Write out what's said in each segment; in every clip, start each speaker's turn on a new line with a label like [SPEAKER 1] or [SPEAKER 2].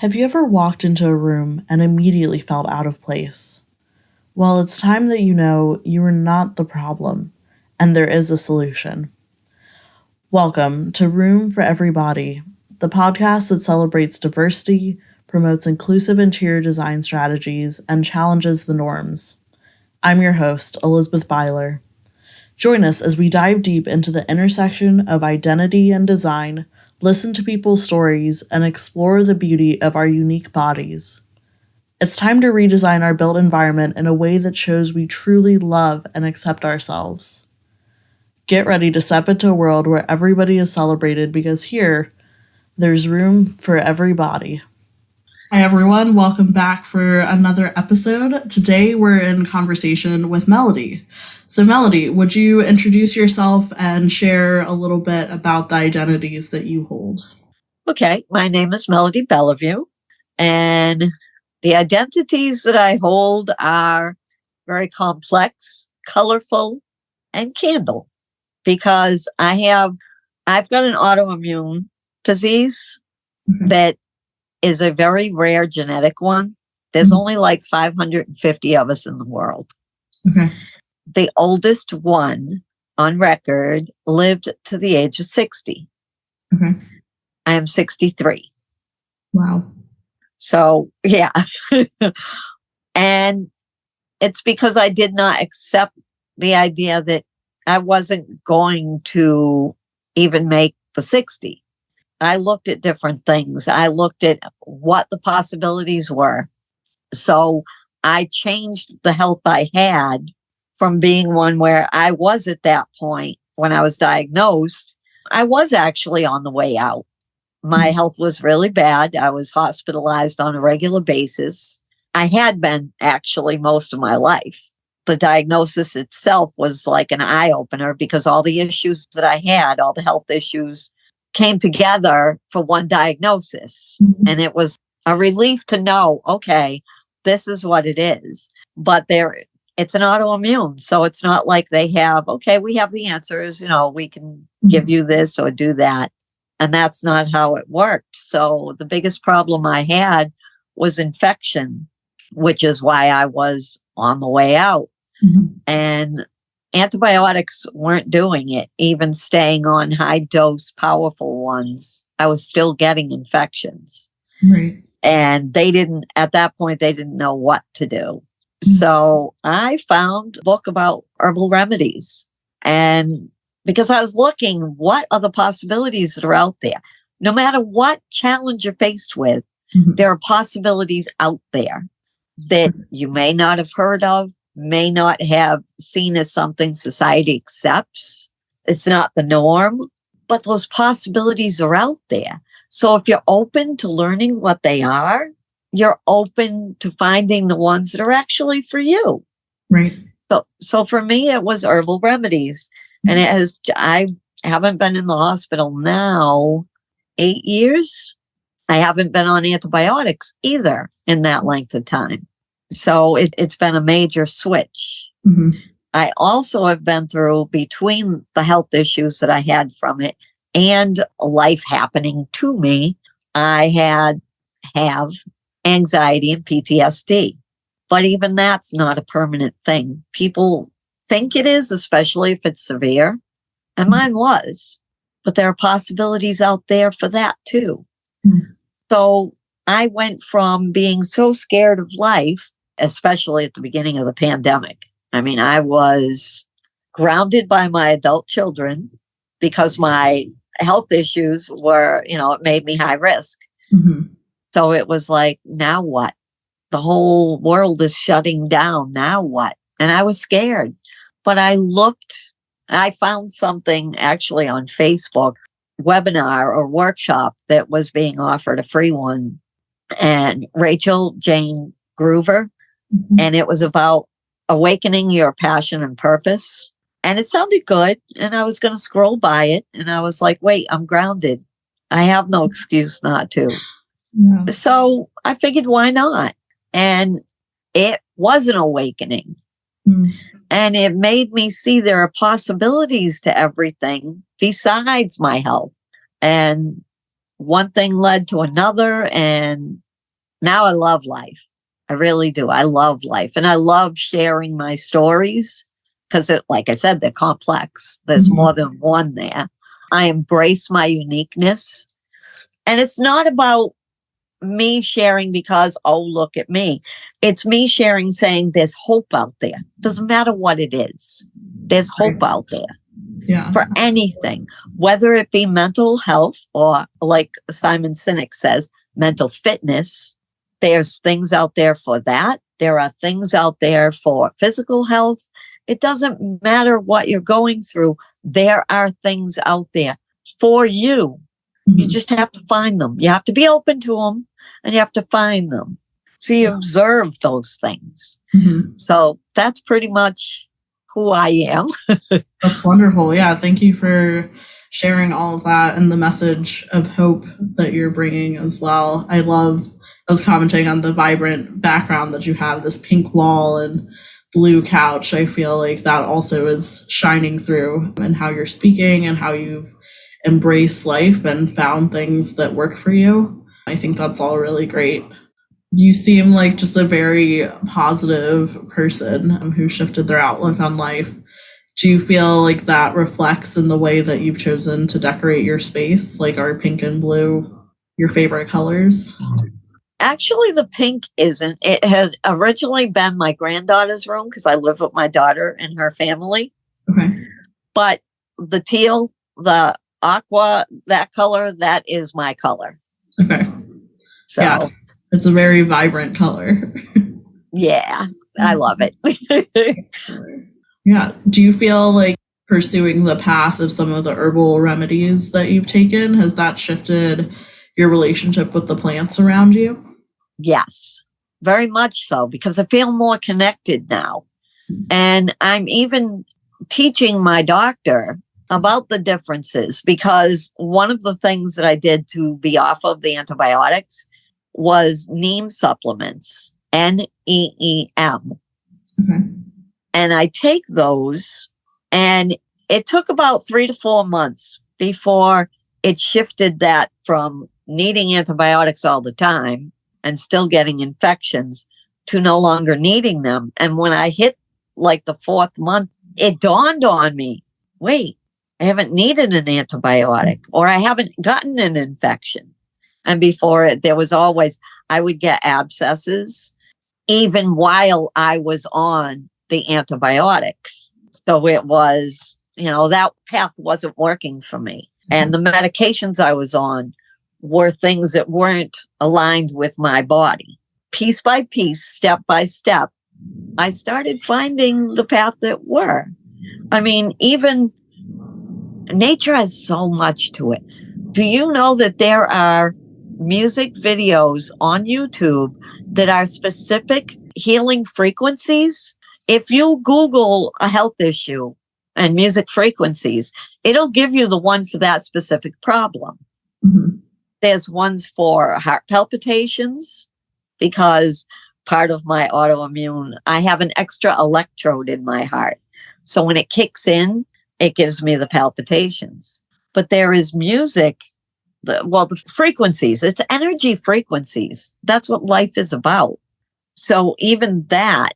[SPEAKER 1] Have you ever walked into a room and immediately felt out of place? Well, it's time that you know you are not the problem, and there is a solution. Welcome to Room for Everybody, the podcast that celebrates diversity, promotes inclusive interior design strategies, and challenges the norms. I'm your host, Elizabeth Byler. Join us as we dive deep into the intersection of identity and design, listen to people's stories, and explore the beauty of our unique bodies. It's time to redesign our built environment in a way that shows we truly love and accept ourselves. Get ready to step into a world where everybody is celebrated because here, there's room for everybody. Hi, everyone. Welcome back for another episode. Today, we're in conversation with Melody. So, Melody, would you introduce yourself and share a little bit about the identities that you hold?
[SPEAKER 2] Okay, my name is Melody Bellevue, and the identities that I hold are very complex, colorful, and candle because I've got an autoimmune disease that is a very rare genetic one. There's only like 550 of us in the world.
[SPEAKER 1] Okay.
[SPEAKER 2] The oldest one on record lived to the age of 60.
[SPEAKER 1] Okay.
[SPEAKER 2] I am 63.
[SPEAKER 1] Wow.
[SPEAKER 2] So, yeah. And it's because I did not accept the idea that I wasn't going to even make the 60. I looked at different things. I looked at what the possibilities were. So I changed the health I had from being one where I was at that point when I was diagnosed. I was actually on the way out. My health was really bad. I was hospitalized on a regular basis. I had been actually most of my life. The diagnosis itself was like an eye-opener because all the issues that I had, all the health issues, came together for one diagnosis. And it was a relief to know, okay, this is what it is. But it's an autoimmune. So it's not like they have, okay, we have the answers, we can give you this or do that. And that's not how it worked. So the biggest problem I had was infection, which is why I was on the way out. And antibiotics weren't doing it, even staying on high dose, powerful ones. I was still getting infections.
[SPEAKER 1] Right.
[SPEAKER 2] And at that point, they didn't know what to do. So I found a book about herbal remedies. And because I was looking, what are the possibilities that are out there? No matter what challenge you're faced with, there are possibilities out there that you may not have heard of, may not have seen as something society accepts. It's not the norm, but those possibilities are out there. So if you're open to learning what they are, you're open to finding the ones that are actually for you.
[SPEAKER 1] Right.
[SPEAKER 2] So for me, it was herbal remedies. And I haven't been in the hospital now 8 years. I haven't been on antibiotics either in that length of time. So it's been a major switch. I also have been through, between the health issues that I had from it and life happening to me, I have anxiety and PTSD. But even that's not a permanent thing. People think it is, especially if it's severe. And mine was. But there are possibilities out there for that too. So I went from being so scared of life, especially at the beginning of the pandemic. I mean, I was grounded by my adult children because my health issues were, it made me high risk. So it was like, now what? The whole world is shutting down. Now what? And I was scared. But I found something actually on Facebook, webinar or workshop that was being offered, a free one. And Rachel Jane Groover. And it was about awakening your passion and purpose. And it sounded good. And I was going to scroll by it. And I was like, wait, I'm grounded. I have no excuse not to. Yeah. So I figured, why not? And it was an awakening. And it made me see there are possibilities to everything besides my health. And one thing led to another. And Now I love life. I really do. I love life. And I love sharing my stories because, like I said, they're complex. There's more than one there. I embrace my uniqueness. And it's not about me sharing because, oh, look at me. It's me sharing, saying there's hope out there. Doesn't matter what it is. There's hope out there for anything, whether it be mental health or, like Simon Sinek says, mental fitness. There's things out there for that. There are things out there for physical health. It doesn't matter what you're going through. There are things out there for you. You just have to find them. You have to be open to them and you have to find them. So you observe those things. So that's pretty much who I am.
[SPEAKER 1] That's wonderful. Yeah. Thank you for sharing all of that and the message of hope that you're bringing as well. I was commenting on the vibrant background that you have, this pink wall and blue couch. I feel like that also is shining through in how you're speaking and how you embrace life and found things that work for you. I think that's all really great. You seem like just a very positive person who shifted their outlook on life. Do you feel like that reflects in the way that you've chosen to decorate your space? Like, are pink and blue your favorite colors?
[SPEAKER 2] Actually, the pink isn't. It had originally been my granddaughter's room because I live with my daughter and her family.
[SPEAKER 1] Okay.
[SPEAKER 2] But the teal, the aqua, that color, that is my color.
[SPEAKER 1] Okay. So yeah, it's a very vibrant color.
[SPEAKER 2] Yeah, I love it.
[SPEAKER 1] Yeah. Do you feel like pursuing the path of some of the herbal remedies that you've taken, has that shifted your relationship with the plants around you?
[SPEAKER 2] Yes, very much so, because I feel more connected now. And I'm even teaching my doctor about the differences, because one of the things that I did to be off of the antibiotics was neem supplements, NEEM.
[SPEAKER 1] Okay.
[SPEAKER 2] And I take those, and it took about 3 to 4 months before it shifted that from needing antibiotics all the time and still getting infections to no longer needing them. And when I hit like the 4th month, it dawned on me, wait, I haven't needed an antibiotic, or I haven't gotten an infection. And before it, there was always, I would get abscesses even while I was on the antibiotics. So it was, that path wasn't working for me. And the medications I was on were things that weren't aligned with my body. Piece by piece, step by step, I started finding the path that were. I mean, even nature has so much to it. Do you know that there are music videos on YouTube that are specific healing frequencies? If you Google a health issue and music frequencies, it'll give you the one for that specific problem. There's ones for heart palpitations, because part of my autoimmune, I have an extra electrode in my heart. So when it kicks in, it gives me the palpitations. But there is music, the frequencies, it's energy frequencies. That's what life is about. So even that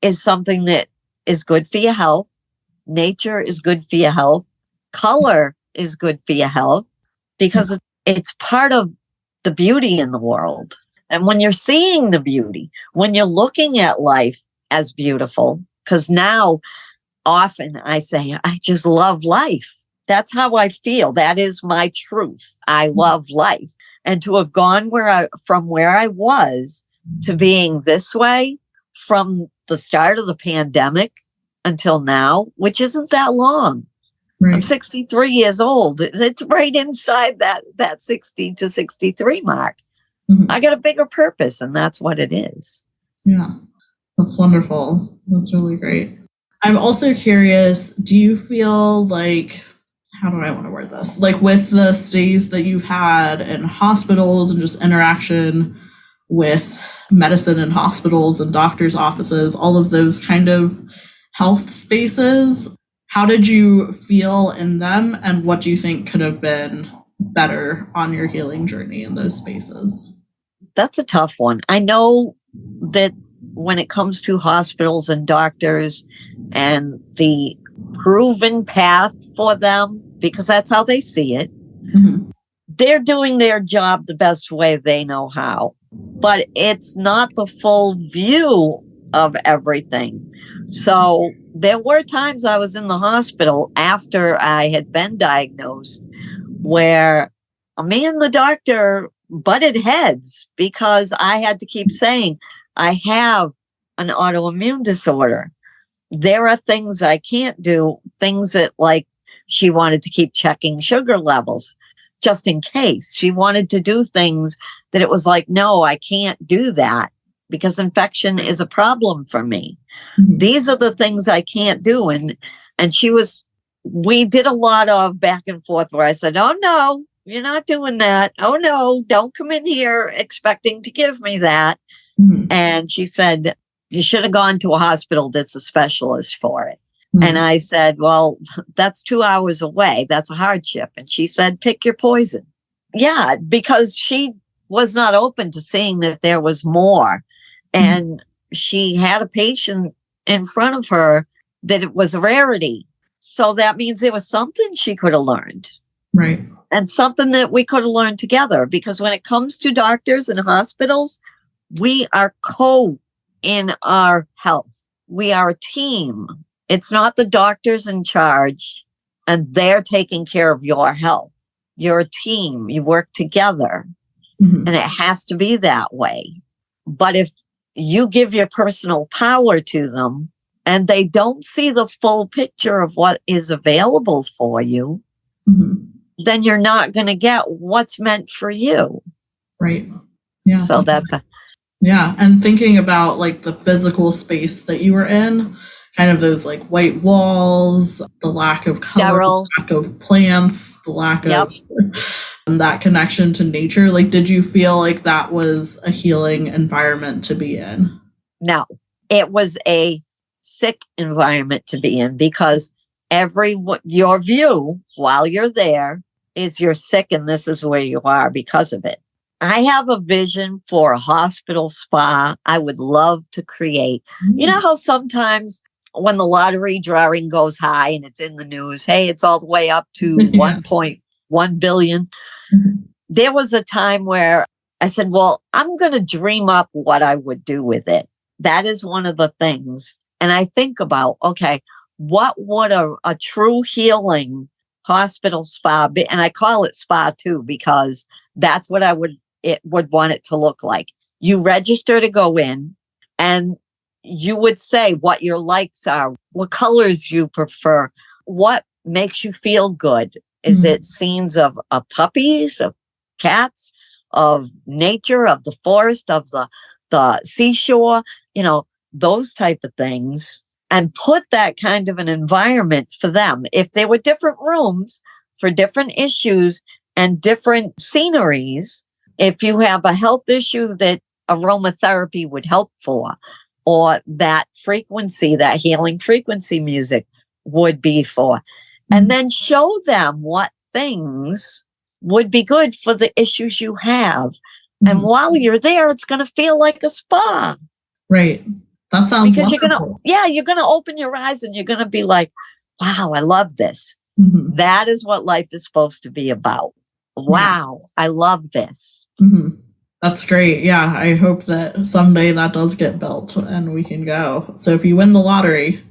[SPEAKER 2] is something that is good for your health. Nature is good for your health. Color is good for your health, because it's part of the beauty in the world. And when you're seeing the beauty, when you're looking at life as beautiful, because now often I say, I just love life. That's how I feel. That is my truth. I love life. And to have gone from where I was to being this way from the start of the pandemic until now, which isn't that long. Right. I'm 63 years old. It's right inside that 60 to 63 mark. I got a bigger purpose, and that's what it is.
[SPEAKER 1] Yeah, that's wonderful. That's really great. I'm also curious, do you feel like, how do I want to word this? Like, with the stays that you've had in hospitals and just interaction with medicine in hospitals and doctors' offices, all of those kind of health spaces, how did you feel in them, and what do you think could have been better on your healing journey in those spaces?
[SPEAKER 2] That's a tough one. I know that when it comes to hospitals and doctors and the proven path for them, because that's how they see it, they're doing their job the best way they know how. But it's not the full view of everything. So there were times I was in the hospital after I had been diagnosed where me and the doctor butted heads because I had to keep saying, I have an autoimmune disorder. There are things I can't do, things that, like, she wanted to keep checking sugar levels just in case. She wanted to do things that it was like, no, I can't do that because infection is a problem for me. These are the things I can't do. And we did a lot of back and forth where I said, oh no, you're not doing that. Oh no, don't come in here expecting to give me that. And she said, you should have gone to a hospital that's a specialist for it. And I said, well, that's 2 hours away. That's a hardship. And she said, pick your poison. Yeah, because she was not open to seeing that there was more. And she had a patient in front of her that it was a rarity. So that means there was something she could have learned.
[SPEAKER 1] Right.
[SPEAKER 2] And something that we could have learned together. Because when it comes to doctors and hospitals, we are in our health. We are a team. It's not the doctors in charge and they're taking care of your health. You're a team. You work together. And it has to be that way. But if you give your personal power to them and they don't see the full picture of what is available for you, then you're not going to get what's meant for you.
[SPEAKER 1] Right. Yeah.
[SPEAKER 2] So that's
[SPEAKER 1] yeah. And thinking about like the physical space that you were in, kind of those like white walls, the lack of color, the lack of plants, the lack of that connection to nature. Like, did you feel like that was a healing environment to be in?
[SPEAKER 2] No, it was a sick environment to be in because your view while you're there is you're sick and this is where you are because of it. I have a vision for a hospital spa I would love to create. You know how sometimes when the lottery drawing goes high and it's in the news, hey, it's all the way up to 1.1 billion. There was a time where I said, well, I'm going to dream up what I would do with it. That is one of the things. And I think about, okay, what would a true healing hospital spa be? And I call it spa too, because that's what it would want it to look like. You register to go in and you would say what your likes are, what colors you prefer, what makes you feel good. Is it scenes of puppies, of cats, of nature, of the forest, of the seashore, those type of things, and put that kind of an environment for them. If there were different rooms for different issues and different sceneries, if you have a health issue that aromatherapy would help for, or that frequency, that healing frequency music would be for, and then show them what things would be good for the issues you have. And while you're there, it's going to feel like a spa.
[SPEAKER 1] Right. That sounds
[SPEAKER 2] because
[SPEAKER 1] wonderful.
[SPEAKER 2] you're going to open your eyes and you're going to be like, wow, I love this. That is what life is supposed to be about. Wow, I love this.
[SPEAKER 1] That's great. Yeah, I hope that someday that does get built and we can go. So if you win the lottery,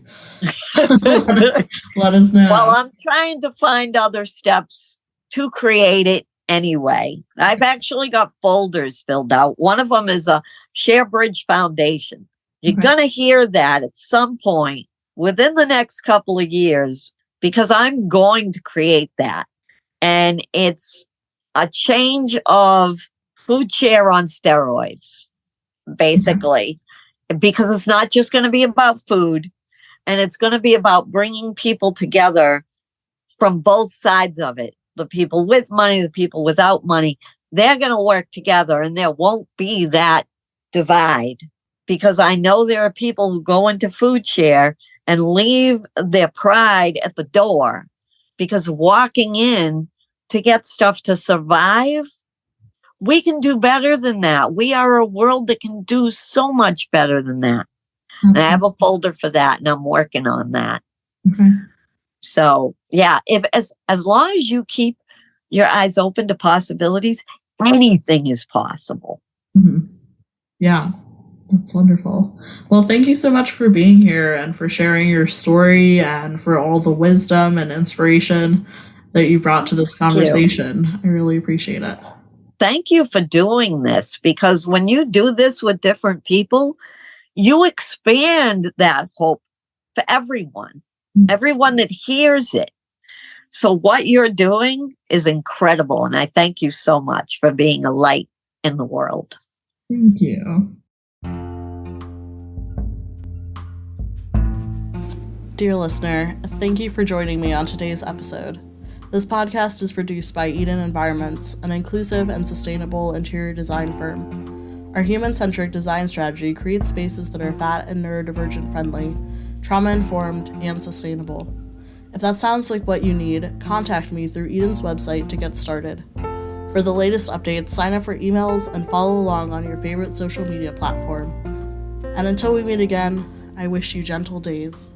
[SPEAKER 1] let us know.
[SPEAKER 2] Well, I'm trying to find other steps to create it anyway. I've actually got folders filled out. One of them is a ShareBridge Foundation. You're going to hear that at some point within the next couple of years, because I'm going to create that. And it's a change of food share on steroids, basically, because it's not just going to be about food, and it's going to be about bringing people together from both sides of it. The people with money, the people without money, they're going to work together, and there won't be that divide, because I know there are people who go into food share and leave their pride at the door, because walking in to get stuff to survive We can do better than that. We are a world that can do so much better than that. And I have a folder for that, and I'm working on that.
[SPEAKER 1] Okay.
[SPEAKER 2] So yeah, if as long as you keep your eyes open to possibilities, anything is possible.
[SPEAKER 1] Mm-hmm. Yeah, that's wonderful. Well, thank you so much for being here and for sharing your story and for all the wisdom and inspiration that you brought to this conversation. I really appreciate it.
[SPEAKER 2] Thank you for doing this, because when you do this with different people, you expand that hope for everyone that hears it. So what you're doing is incredible. And I thank you so much for being a light in the world.
[SPEAKER 1] Thank you. Dear listener, thank you for joining me on today's episode. This podcast is produced by Eden Environments, an inclusive and sustainable interior design firm. Our human-centric design strategy creates spaces that are fat and neurodivergent friendly, trauma-informed, and sustainable. If that sounds like what you need, contact me through Eden's website to get started. For the latest updates, sign up for emails and follow along on your favorite social media platform. And until we meet again, I wish you gentle days.